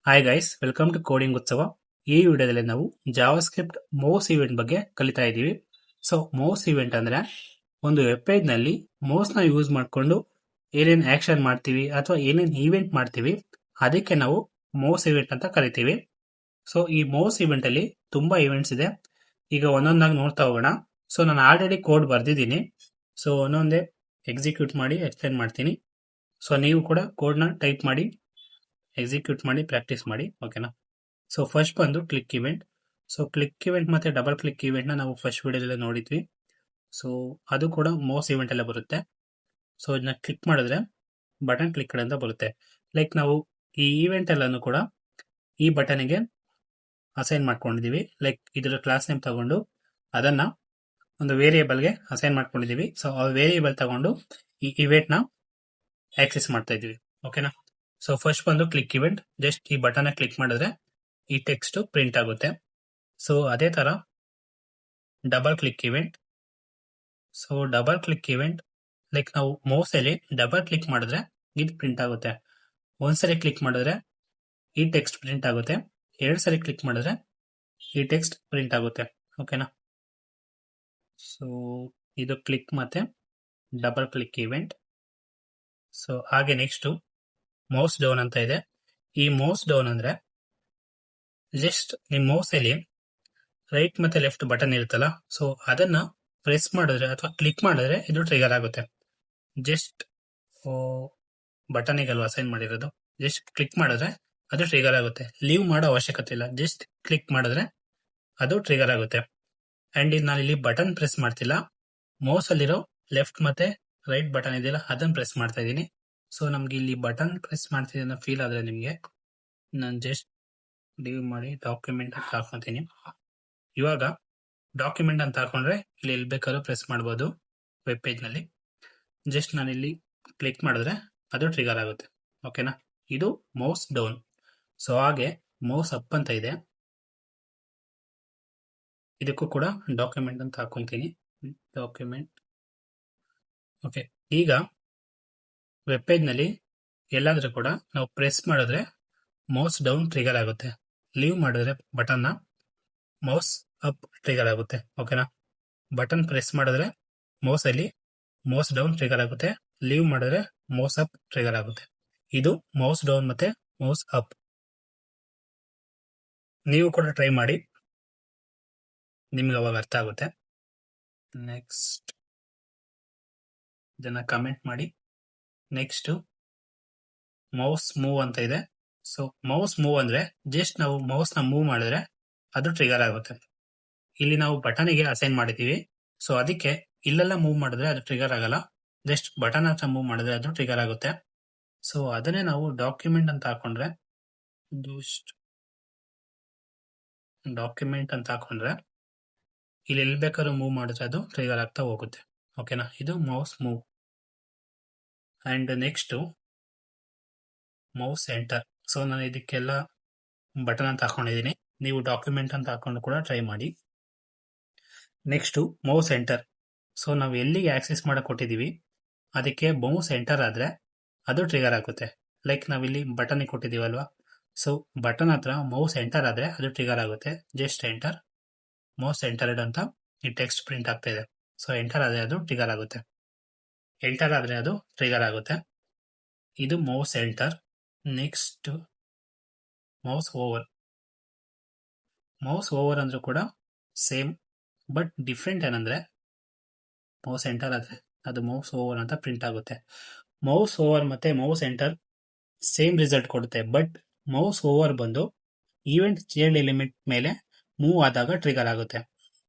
Hi guys, welcome to coding Utsava. ಈ ವಿಡಿಯೋದಲ್ಲಿ ನಾವು ಜಾವಾಸ್ಕ್ರಿಪ್ಟ್ ಮೌಸ್ ಇವೆಂಟ್ ಬಗ್ಗೆ ಕಲಿತಾ ಇದ್ದೀವಿ. ಸೊ ಮೌಸ್ ಇವೆಂಟ್ ಅಂದ್ರೆ ಒಂದು ವೆಬ್ ಪೇಜ್ ನಲ್ಲಿ ಮೌಸ್ ನ ಯೂಸ್ ಮಾಡಿಕೊಂಡು ಏನೇನ್ ಆಕ್ಷನ್ ಮಾಡ್ತೀವಿ ಅಥವಾ ಏನೇನ್ ಇವೆಂಟ್ ಮಾಡ್ತೀವಿ ಅದಕ್ಕೆ ನಾವು ಮೌಸ್ ಇವೆಂಟ್ ಅಂತ ಕರಿತೀವಿ. ಸೊ ಈ ಮೌಸ್ ಇವೆಂಟ್ ಅಲ್ಲಿ ತುಂಬಾ ಇವೆಂಟ್ಸ್ ಇದೆ. ಈಗ ಒಂದೊಂದಾಗಿ ನೋಡ್ತಾ ಹೋಗೋಣ. ಸೊ ನಾನು ಆಲ್ರೆಡಿ ಕೋಡ್ ಬರ್ದಿದ್ದೀನಿ. ಸೊ ಒಂದೊಂದೇ ಎಕ್ಸಿಕ್ಯೂಟ್ ಮಾಡಿ ಎಕ್ಸ್ಪ್ಲೇನ್ ಮಾಡ್ತೀನಿ. ಸೊ ನೀವು ಕೂಡ ಕೋಡ್ನ ಟೈಪ್ ಮಾಡಿ ಎಕ್ಸಿಕ್ಯೂಟ್ ಮಾಡಿ ಪ್ರಾಕ್ಟೀಸ್ ಮಾಡಿ, ಓಕೆನಾ. ಸೊ ಫಸ್ಟ್ ಬಂದು click event. So click event ಮತ್ತೆ ಡಬಲ್ ಕ್ಲಿಕ್ ಇವೆಂಟ್ ನ ನಾವು ಫಸ್ಟ್ ವಿಡಿಯೋದಲ್ಲಿ ನೋಡಿದ್ವಿ. ಸೊ ಅದು ಕೂಡ ಮೌಸ್ ಇವೆಂಟ್ ಅಲ್ಲೇ ಬರುತ್ತೆ. ಸೊ ಇದನ್ನ ಕ್ಲಿಕ್ ಮಾಡಿದ್ರೆ ಬಟನ್ ಕ್ಲಿಕ್ ಅಂತ ಬರುತ್ತೆ. ಲೈಕ್ ನಾವು ಈ ಇವೆಂಟ್ ಎಲ್ಲಾನು ಕೂಡ ಈ ಬಟನ್ಗೆ ಅಸೈನ್ ಮಾಡ್ಕೊಂಡಿದೀವಿ. ಲೈಕ್ ಇದರ ಕ್ಲಾಸ್ ನೇಮ್ ತಗೊಂಡು ಅದನ್ನ ಒಂದು ವೇರಿಯೇಬಲ್ಗೆ ಅಸೈನ್ ಮಾಡ್ಕೊಂಡಿದೀವಿ. ಸೊ ಆ ವೇರಿಯೇಬಲ್ ತಗೊಂಡು ಈ ಇವೆಂಟ್ ನ ಆಕ್ಸೆಸ್ ಮಾಡ್ತಾ ಇದೀವಿ, ಓಕೆನಾ. ಸೊ ಫಸ್ಟ್ ಬಂದು ಕ್ಲಿಕ್ ಇವೆಂಟ್. ಜಸ್ಟ್ ಈ ಬಟನ್ ಕ್ಲಿಕ್ ಮಾಡಿದ್ರೆ ಈ ಟೆಕ್ಸ್ಟ್ ಪ್ರಿಂಟ್ ಆಗುತ್ತೆ. ಸೊ ಅದೇ ತರ double click event. So double click event like ನಾವು ಮೌಸ್ ಅಲ್ಲಿ ಡಬಲ್ ಕ್ಲಿಕ್ ಮಾಡಿದ್ರೆ ಇದು ಪ್ರಿಂಟ್ ಆಗುತ್ತೆ. ಒಂದ್ಸರಿ ಕ್ಲಿಕ್ ಮಾಡಿದ್ರೆ ಈ ಟೆಕ್ಸ್ಟ್ ಪ್ರಿಂಟ್ ಆಗುತ್ತೆ. ಎರಡ್ ಸರಿ ಕ್ಲಿಕ್ ಮಾಡಿದ್ರೆ ಈ ಟೆಕ್ಸ್ಟ್ ಪ್ರಿಂಟ್ ಆಗುತ್ತೆ, ಓಕೆನಾ. ಸೊ ಇದು ಕ್ಲಿಕ್ ಮತ್ತೆ ಡಬಲ್ ಕ್ಲಿಕ್ ಇವೆಂಟ್. ಸೊ ಹಾಗೆ ನೆಕ್ಸ್ಟ್ ಮೌಸ್ ಡೌನ್ ಅಂತ ಇದೆ. ಈ ಮೌಸ್ ಡೌನ್ ಅಂದ್ರೆ ಜಸ್ಟ್ ನಿಮ್ ಮೌಸ್ ಅಲ್ಲಿ ರೈಟ್ ಮತ್ತೆ ಲೆಫ್ಟ್ ಬಟನ್ ಇರುತ್ತಲ್ಲ, ಸೊ ಅದನ್ನ ಪ್ರೆಸ್ ಮಾಡಿದ್ರೆ ಅಥವಾ ಕ್ಲಿಕ್ ಮಾಡಿದ್ರೆ ಇದು ಟ್ರಿಗರ್ ಆಗುತ್ತೆ. ಜಸ್ಟ್ ಬಟನ್ನಿಗಲ್ವಾ ಅಸೈನ್ ಮಾಡಿರೋದು, ಜಸ್ಟ್ ಕ್ಲಿಕ್ ಮಾಡಿದ್ರೆ ಅದು ಟ್ರಿಗರ್ ಆಗುತ್ತೆ. ಲೀವ್ ಮಾಡೋ ಅವಶ್ಯಕತೆ ಇಲ್ಲ, ಜಸ್ಟ್ ಕ್ಲಿಕ್ ಮಾಡಿದ್ರೆ ಅದು ಟ್ರಿಗರ್ ಆಗುತ್ತೆ. ಅಂಡ್ ನಾನು ಇಲ್ಲಿ ಬಟನ್ ಪ್ರೆಸ್ ಮಾಡ್ತಿಲ್ಲ, ಮೌಸ್ ಅಲ್ಲಿರೋ ಲೆಫ್ಟ್ ಮತ್ತೆ ರೈಟ್ ಬಟನ್ ಇದೆಯಲ್ಲ ಅದನ್ನ ಪ್ರೆಸ್ ಮಾಡ್ತಾ ಇದ್ದೀನಿ. ಸೊ ನಮ್ಗೆ ಇಲ್ಲಿ ಬಟನ್ ಪ್ರೆಸ್ ಮಾಡ್ತಿದ್ದೆ ಅನ್ನೋ ಫೀಲ್ ಆದ್ರೆ ನಿಮ್ಗೆ ನಾನು ಜಸ್ಟ್ ಲೀವ್ ಮಾಡಿ ಡಾಕ್ಯುಮೆಂಟ್ ಅಂತ ಹಾಕೊಂತೀನಿ. ಇವಾಗ ಡಾಕ್ಯುಮೆಂಟ್ ಅಂತ ಹಾಕೊಂಡ್ರೆ ಇಲ್ಲಿ ಎಲ್ಲಿ ಬೇಕಾದ್ರೂ ಪ್ರೆಸ್ ಮಾಡ್ಬೋದು ವೆಬ್ ಪೇಜ್ ನಲ್ಲಿ. ಜಸ್ಟ್ ನಾನು ಇಲ್ಲಿ ಕ್ಲಿಕ್ ಮಾಡಿದ್ರೆ ಅದು ಟ್ರಿಗರ್ ಆಗುತ್ತೆ, ಓಕೆನಾ. ಇದು ಮೌಸ್ ಡೌನ್. ಸೊ ಹಾಗೆ ಮೌಸ್ ಅಪ್ ಅಂತ ಇದೆ, ಇದಕ್ಕೂ ಕೂಡ ಡಾಕ್ಯುಮೆಂಟ್ ಅಂತ ಹಾಕೊಂತೀನಿ. Document, okay. ಈಗ ವೆಬ್ ಪೇಜ್ ನಲ್ಲಿ ಎಲ್ಲಾದ್ರೂ ಕೂಡ ನಾವು ಪ್ರೆಸ್ ಮಾಡಿದ್ರೆ ಮೌಸ್ ಡೌನ್ ಟ್ರಿಗರ್ ಆಗುತ್ತೆ. ಲೀವ್ ಮಾಡಿದ್ರೆ ಬಟನ್ ನ ಮೌಸ್ ಅಪ್ ಟ್ರಿಗರ್ ಆಗುತ್ತೆ, ಓಕೆನಾ. ಬಟನ್ ಪ್ರೆಸ್ ಮಾಡಿದ್ರೆ ಮೌಸ್ ಅಲ್ಲಿ ಮೌಸ್ ಡೌನ್ ಟ್ರಿಗರ್ ಆಗುತ್ತೆ. ಲೀವ್ ಮಾಡಿದ್ರೆ ಮೌಸ್ ಅಪ್ ಟ್ರಿಗರ್ ಆಗುತ್ತೆ. ಇದು ಮೌಸ್ ಡೌನ್ ಮತ್ತೆ ಮೌಸ್ ಅಪ್. ನೀವು ಕೂಡ ಟ್ರೈ ಮಾಡಿ, ನಿಮ್ಗೆ ಅವಾಗ ಅರ್ಥ ಆಗುತ್ತೆ. ನೆಕ್ಸ್ಟ್ ಇದನ್ನ ಕಮೆಂಟ್ ಮಾಡಿ. ನೆಕ್ಸ್ಟ್ ಮೌಸ್ ಮೂವ್ ಅಂತ ಇದೆ. ಸೊ ಮೌಸ್ ಮೂವ್ ಅಂದ್ರೆ ಜಸ್ಟ್ ನಾವು ಮೌಸ್ ನ ಮೂವ್ ಮಾಡಿದ್ರೆ ಅದು ಟ್ರಿಗರ್ ಆಗುತ್ತೆ. ಇಲ್ಲಿ ನಾವು ಬಟನ್ಗೆ ಅಸೈನ್ ಮಾಡಿದೀವಿ, ಸೊ ಅದಕ್ಕೆ ಇಲ್ಲೆಲ್ಲ ಮೂವ್ ಮಾಡಿದ್ರೆ ಅದು ಟ್ರಿಗರ್ ಆಗಲ್ಲ. ಜಸ್ಟ್ ಬಟನ್ ಹತ್ರ ಮೂವ್ ಮಾಡಿದ್ರೆ ಅದು ಟ್ರಿಗರ್ ಆಗುತ್ತೆ. ಸೊ ಅದನ್ನೇ ನಾವು ಡಾಕ್ಯುಮೆಂಟ್ ಅಂತ ಹಾಕೊಂಡ್ರೆ ಡಾಕ್ಯುಮೆಂಟ್ ಅಂತ ಹಾಕೊಂಡ್ರೆ ಇಲ್ಲಿ ಎಲ್ಲಿ ಬೇಕಾದ್ರೂ ಮೂವ್ ಮಾಡಿದ್ರೆ ಅದು ಟ್ರಿಗರ್ ಆಗ್ತಾ ಹೋಗುತ್ತೆ, ಓಕೆನಾ. ಇದು mouse move. And next mouse enter. So ನಾನು ಇದಕ್ಕೆಲ್ಲ ಬಟನ್ ಅಂತ ಹಾಕೊಂಡಿದ್ದೀನಿ, ನೀವು ಡಾಕ್ಯುಮೆಂಟ್ ಅಂತ ಹಾಕೊಂಡು ಕೂಡ ಟ್ರೈ ಮಾಡಿ. Next mouse enter. ಸೊ ನಾವು ಎಲ್ಲಿಗೆ ಆಕ್ಸೆಸ್ ಮಾಡಕ್ ಕೊಟ್ಟಿದೀವಿ ಅದಕ್ಕೆ ಮೌಸ್ ಎಂಟರ್ ಆದ್ರೆ ಅದು ಟ್ರಿಗರ್ ಆಗುತ್ತೆ. ಲೈಕ್ ನಾವಿಲ್ಲಿ ಬಟನ್ ಕೊಟ್ಟಿದೀವಲ್ವಾ, ಸೊ ಬಟನ್ ಹತ್ರ ಮೌಸ್ ಎಂಟರ್ ಆದ್ರೆ ಅದು ಟ್ರಿಗರ್ ಆಗುತ್ತೆ. ಜಸ್ಟ್ ಎಂಟರ್, ಮೌಸ್ ಎಂಟರ್ಡ್ ಅಂತ ಈ ಟೆಕ್ಸ್ಟ್ ಪ್ರಿಂಟ್ ಆಗ್ತಾ ಇದೆ. ಸೊ ಎಂಟರ್ ಆದ್ರೆ ಅದು ಟ್ರಿಗರ್ ಆಗುತ್ತೆ. ಎಂಟರ್ ಆದ್ರೆ ಅದು ಟ್ರಿಗರ್ ಆಗುತ್ತೆ. ಇದು mouse enter. Next mouse over. Mouse over ಅಂದ್ರೂ ಕೂಡ ಸೇಮ್, ಬಟ್ ಡಿಫ್ರೆಂಟ್ ಏನಂದ್ರೆ ಮೌಸ್ ಎಂಟರ್ ಆದ್ರೆ ಅದು ಮೌಸ್ ಓವರ್ ಅಂತ ಪ್ರಿಂಟ್ ಆಗುತ್ತೆ. ಮೌಸ್ ಓವರ್ ಮತ್ತೆ ಮೌಸ್ ಎಂಟರ್ ಸೇಮ್ ರಿಸಲ್ಟ್ ಕೊಡುತ್ತೆ, ಬಟ್ ಮೌಸ್ ಓವರ್ ಬಂದು ಈವೆಂಟ್ ಚೈಲ್ಡ್ ಎಲಿಮೆಂಟ್ ಮೇಲೆ ಮೂವ್ ಆದಾಗ ಟ್ರಿಗರ್ ಆಗುತ್ತೆ,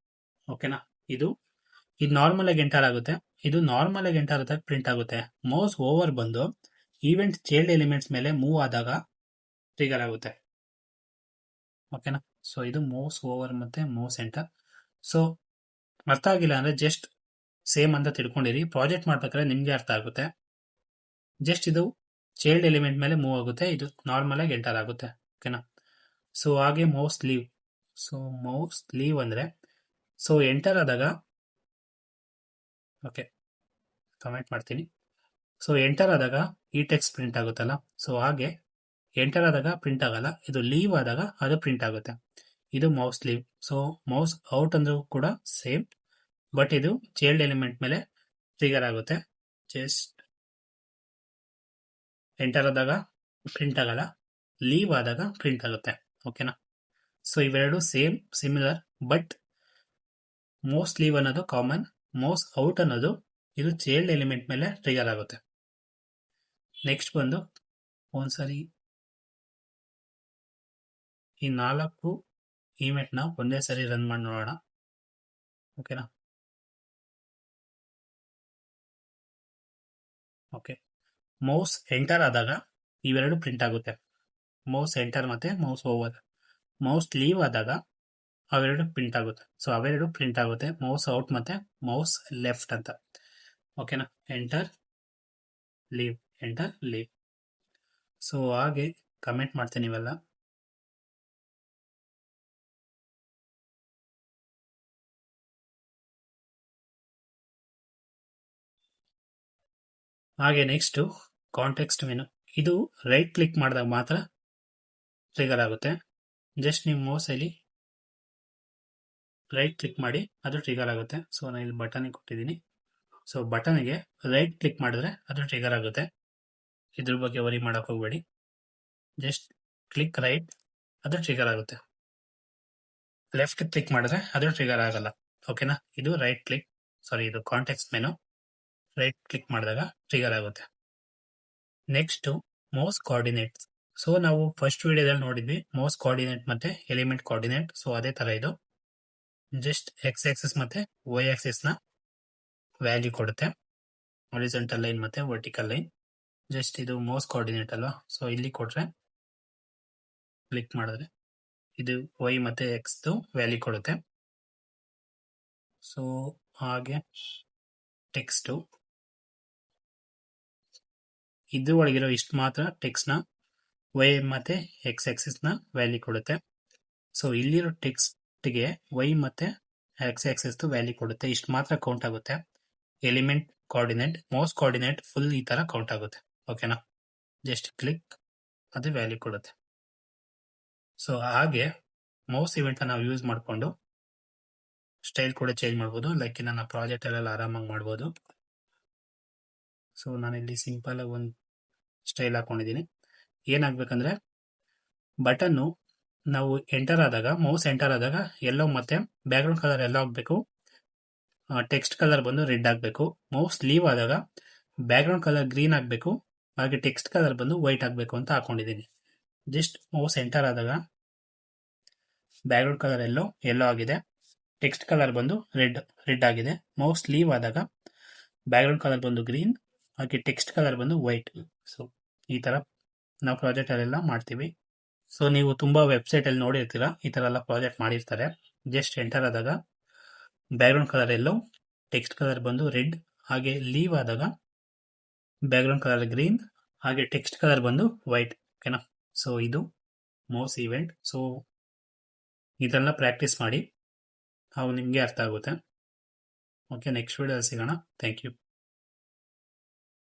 ಓಕೆನಾ. ಇದು ನಾರ್ಮಲ್ ಆಗಿ ಎಂಟರ್ ಆಗುತ್ತೆ, ಇದು ನಾರ್ಮಲ್ ಆಗಿ ಎಂಟರ್ ಆದಾಗ ಪ್ರಿಂಟ್ ಆಗುತ್ತೆ. ಮೌಸ್ ಓವರ್ ಬಂದು ಈವೆಂಟ್ ಚೈಲ್ಡ್ ಎಲಿಮೆಂಟ್ಸ್ ಮೇಲೆ ಮೂವ್ ಆದಾಗ ಟ್ರಿಗರ್ ಆಗುತ್ತೆ, ಓಕೆನಾ. ಸೊ ಇದು ಮೌಸ್ ಓವರ್ ಮತ್ತೆ ಮೌಸ್ ಎಂಟರ್. ಸೊ ಅರ್ಥ ಆಗಿಲ್ಲ ಅಂದ್ರೆ ಜಸ್ಟ್ ಸೇಮ್ ಅಂತ ತಿಳ್ಕೊಂಡಿರಿ. ಪ್ರಾಜೆಕ್ಟ್ ಮಾಡ್ಬೇಕಾದ್ರೆ ನಿಮ್ಗೆ ಅರ್ಥ ಆಗುತ್ತೆ. ಜಸ್ಟ್ ಇದು ಚೈಲ್ಡ್ ಎಲಿಮೆಂಟ್ ಮೇಲೆ ಮೂವ್ ಆಗುತ್ತೆ, ಇದು ನಾರ್ಮಲ್ ಆಗಿ ಎಂಟರ್ ಆಗುತ್ತೆ, ಓಕೆನಾ. ಸೊ ಹಾಗೆ mouse leave. So mouse leave ಅಂದ್ರೆ ಸೊ ಎಂಟರ್ ಆದಾಗ, ಓಕೆ ಕಮೆಂಟ್ ಮಾಡ್ತೀನಿ. ಸೊ ಎಂಟರ್ ಆದಾಗ ಈ ಟೆಕ್ಸ್ಟ್ ಪ್ರಿಂಟ್ ಆಗುತ್ತಲ್ಲ, ಸೊ ಹಾಗೆ ಎಂಟರ್ ಆದಾಗ ಪ್ರಿಂಟ್ ಆಗಲ್ಲ, ಇದು ಲೀವ್ ಆದಾಗ ಅದು ಪ್ರಿಂಟ್ ಆಗುತ್ತೆ. ಇದು mouse leave. So mouse out ಅಂದ್ರೂ ಕೂಡ ಸೇಮ್, ಬಟ್ ಇದು ಚೈಲ್ಡ್ ಎಲಿಮೆಂಟ್ ಮೇಲೆ ಟ್ರಿಗರ್ ಆಗುತ್ತೆ. ಜಸ್ಟ್ ಎಂಟರ್ ಆದಾಗ ಪ್ರಿಂಟ್ ಆಗಲ್ಲ, ಲೀವ್ ಆದಾಗ ಪ್ರಿಂಟ್ ಆಗುತ್ತೆ. ಓಕೆನಾ? ಸೊ ಇವೆರಡು same similar, but mouse leave ಅನ್ನೋದು ಕಾಮನ್, ಮೌಸ್ ಔಟ್ ಅನ್ನೋದು ಇದು ಚೈಲ್ಡ್ ಎಲಿಮೆಂಟ್ ಮೇಲೆ ಟ್ರಿಗರ್ ಆಗುತ್ತೆ. ನೆಕ್ಸ್ಟ್ ಬಂದು ಒಂದ್ಸರಿ ಈ 4 ಈವೆಂಟ್ ನ ಒಂದೇ ಸರಿ ರನ್ ಮಾಡಿ ನೋಡೋಣ. ಓಕೆನಾ? ಓಕೆ, ಮೌಸ್ ಎಂಟರ್ ಆದಾಗ ಇವೆರಡು ಪ್ರಿಂಟ್ ಆಗುತ್ತೆ, ಮೌಸ್ ಎಂಟರ್ ಮತ್ತೆ ಮೌಸ್ ಓವರ್. ಮೌಸ್ ಲೀವ್ ಆದಾಗ ಅವೆರಡು ಪ್ರಿಂಟ್ ಆಗುತ್ತೆ. ಸೊ ಅವೆರಡು ಪ್ರಿಂಟ್ ಆಗುತ್ತೆ, ಮೌಸ್ ಔಟ್ ಮತ್ತೆ ಮೌಸ್ ಲೆಫ್ಟ್ ಅಂತ. ಓಕೆನಾ? Enter leave, enter leave. So ಹಾಗೆ ಕಮೆಂಟ್ ಮಾಡ್ತೀನಿ ನೀವೆಲ್ಲ. ಹಾಗೆ ನೆಕ್ಸ್ಟ್ ಕಾಂಟೆಕ್ಸ್ಟ್ ಮೆನು. ಇದು ರೈಟ್ ಕ್ಲಿಕ್ ಮಾಡಿದಾಗ ಮಾತ್ರ ಟ್ರಿಗರ್ ಆಗುತ್ತೆ. ಜಸ್ಟ್ ನೀವು ಮೌಸಲ್ಲಿ ರೈಟ್ ಕ್ಲಿಕ್ ಮಾಡಿ ಅದು ಟ್ರಿಗರ್ ಆಗುತ್ತೆ. ಸೊ ನಾನು ಇಲ್ಲಿ ಬಟನ್ ಕೊಟ್ಟಿದ್ದೀನಿ. ಸೊ ಬಟನ್ಗೆ ರೈಟ್ ಕ್ಲಿಕ್ ಮಾಡಿದ್ರೆ ಅದು ಟ್ರಿಗರ್ ಆಗುತ್ತೆ. ಇದ್ರ ಬಗ್ಗೆ ವರಿ ಮಾಡಕ್ ಹೋಗ್ಬೇಡಿ. ಜಸ್ಟ್ ಕ್ಲಿಕ್ ರೈಟ್, ಅದು ಟ್ರಿಗರ್ ಆಗುತ್ತೆ. ಲೆಫ್ಟ್ ಕ್ಲಿಕ್ ಮಾಡಿದ್ರೆ ಅದು ಟ್ರಿಗರ್ ಆಗಲ್ಲ. ಓಕೆನಾ? ಇದು ರೈಟ್ ಕ್ಲಿಕ್, ಸಾರಿ ಇದು ಕಾಂಟೆಕ್ಸ್ಟ್ ಮೆನು. ರೈಟ್ ಕ್ಲಿಕ್ ಮಾಡಿದಾಗ ಟ್ರಿಗರ್ ಆಗುತ್ತೆ. Next mouse coordinates. ಸೊ ನಾವು ಫಸ್ಟ್ ವಿಡಿಯೋದಲ್ಲಿ ನೋಡಿದ್ವಿ ಮೌಸ್ ಕೋಆರ್ಡಿನೇಟ್ ಮತ್ತೆ ಎಲಿಮೆಂಟ್ ಕೋಆರ್ಡಿನೇಟ್. ಸೊ ಅದೇ ತರ ಇದು ಜಸ್ಟ್ ಎಕ್ಸ್ ಆಕ್ಸಿಸ್ ಮತ್ತೆ ವೈ ಆಕ್ಸಿಸ್ ನ ವ್ಯಾಲ್ಯೂ ಕೊಡುತ್ತೆ, ಹಾರಿಜಾಂಟಲ್ ಲೈನ್ ಮತ್ತೆ ವರ್ಟಿಕಲ್ ಲೈನ್. ಜಸ್ಟ್ ಇದು ಮೌಸ್ ಕೋಆರ್ಡಿನೇಟ್ ಅಲ್ವಾ, ಸೊ ಇಲ್ಲಿ ಕೊಟ್ರೆ ಕ್ಲಿಕ್ ಮಾಡಿದ್ರೆ ಇದು ವೈ ಮತ್ತೆ ಎಕ್ಸ್ ವ್ಯಾಲ್ಯೂ ಕೊಡುತ್ತೆ. ಸೊ ಹಾಗೆ ಟೆಕ್ಸ್ಟ್ ಇದು ಒಳಗಿರೋ ಇಷ್ಟು ಮಾತ್ರ ಟೆಕ್ಸ್ಟ್ ನ ವೈ ಮತ್ತೆ ಎಕ್ಸ್ ಆಕ್ಸಿಸ್ ನ ವ್ಯಾಲ್ಯೂ ಕೊಡುತ್ತೆ. ಸೊ ಇಲ್ಲಿರೋ ಟೆಕ್ಸ್ಟ್ ಗೆ ವೈ ಮತ್ತೆ ಎಕ್ಸ್ ಆಕ್ಸಿಸ್ ವ್ಯಾಲ್ಯೂ ಕೊಡುತ್ತೆ. ಇಷ್ಟು ಮಾತ್ರ ಕೌಂಟ್ ಆಗುತ್ತೆ. Element coordinate, mouse coordinate full ಈ ತರ ಕೌಂಟ್ ಆಗುತ್ತೆ. ಓಕೆನಾ? ಜಸ್ಟ್ ಕ್ಲಿಕ್, ಅದು ವ್ಯಾಲ್ಯೂ ಕೊಡುತ್ತೆ. ಸೊ ಹಾಗೆ ಮೌಸ್ ಇವೆಂಟ್ ನಾವು ಯೂಸ್ ಮಾಡಿಕೊಂಡು ಸ್ಟೈಲ್ ಕೂಡ ಚೇಂಜ್ ಮಾಡ್ಬೋದು. ಲೈಕ್ ನನ್ನ ಪ್ರಾಜೆಕ್ಟ್ ಅಲ್ಲೆಲ್ಲ ಆರಾಮಾಗಿ ಮಾಡ್ಬೋದು. ಸೊ ನಾನಿಲ್ಲಿ ಸಿಂಪಲ್ ಆಗಿ ಒಂದು ಸ್ಟೈಲ್ ಹಾಕೊಂಡಿದ್ದೀನಿ. ಏನಾಗ್ಬೇಕಂದ್ರೆ ಬಟನ್ನು ನಾವು ಎಂಟರ್ ಆದಾಗ, ಮೌಸ್ ಎಂಟರ್ ಆದಾಗ ಎಲ್ಲೋ ಮತ್ತೆ ಬ್ಯಾಕ್ ಗ್ರೌಂಡ್ ಕಲರ್ ಎಲ್ಲೋ ಆಗಬೇಕು, ಟೆಕ್ಸ್ಟ್ ಕಲರ್ ಬಂದು ರೆಡ್ ಆಗಬೇಕು. ಮೌಸ್ ಲೀವ್ ಆದಾಗ ಬ್ಯಾಕ್ ಗ್ರೌಂಡ್ ಕಲರ್ ಗ್ರೀನ್ ಆಗಬೇಕು, ಹಾಗೆ ಟೆಕ್ಸ್ಟ್ ಕಲರ್ ಬಂದು ವೈಟ್ ಆಗಬೇಕು ಅಂತ ಹಾಕೊಂಡಿದ್ದೀನಿ. ಜಸ್ಟ್ ಮೌಸ್ ಎಂಟರ್ ಆದಾಗ ಬ್ಯಾಕ್ ಗ್ರೌಂಡ್ ಕಲರ್ ಎಲ್ಲೋ ಆಗಿದೆ, ಟೆಕ್ಸ್ಟ್ ಕಲರ್ ಬಂದು ರೆಡ್ ಆಗಿದೆ. ಮೌಸ್ ಲೀವ್ ಆದಾಗ ಬ್ಯಾಕ್ ಗ್ರೌಂಡ್ ಕಲರ್ ಬಂದು ಗ್ರೀನ್, ಹಾಗೆ ಟೆಕ್ಸ್ಟ್ ಕಲರ್ ಬಂದು ವೈಟ್. ಸೊ ಈ ತರ ನಾವು ಪ್ರಾಜೆಕ್ಟ್ ಅಲ್ಲೆಲ್ಲ ಮಾಡ್ತೀವಿ. ಸೊ ನೀವು ತುಂಬಾ ವೆಬ್ಸೈಟ್ ಅಲ್ಲಿ ನೋಡಿರ್ತೀರಾ, ಈ ತರ ಎಲ್ಲ ಪ್ರಾಜೆಕ್ಟ್ ಮಾಡಿರ್ತಾರೆ. ಜಸ್ಟ್ ಎಂಟರ್ ಆದಾಗ background colour text colour ಬಂದು ರೆಡ್, ಹಾಗೆ ಲೀವ್ ಆದಾಗ ಬ್ಯಾಕ್ ಗ್ರೌಂಡ್ ಕಲರ್ ಗ್ರೀನ್, ಹಾಗೆ ಟೆಕ್ಸ್ಟ್ ಕಲರ್ ಬಂದು ವೈಟ್. ಓಕೆನಾ? ಸೊ ಇದು ಮೌಸ್ ಇವೆಂಟ್. ಸೊ ಇದೆಲ್ಲ ಪ್ರಾಕ್ಟೀಸ್ ಮಾಡಿ, ಅವು ನಿಮಗೆ ಅರ್ಥ ಆಗುತ್ತೆ. ಓಕೆ, ನೆಕ್ಸ್ಟ್ ವಿಡಿಯೋ ಸಿಗೋಣ. Thank you.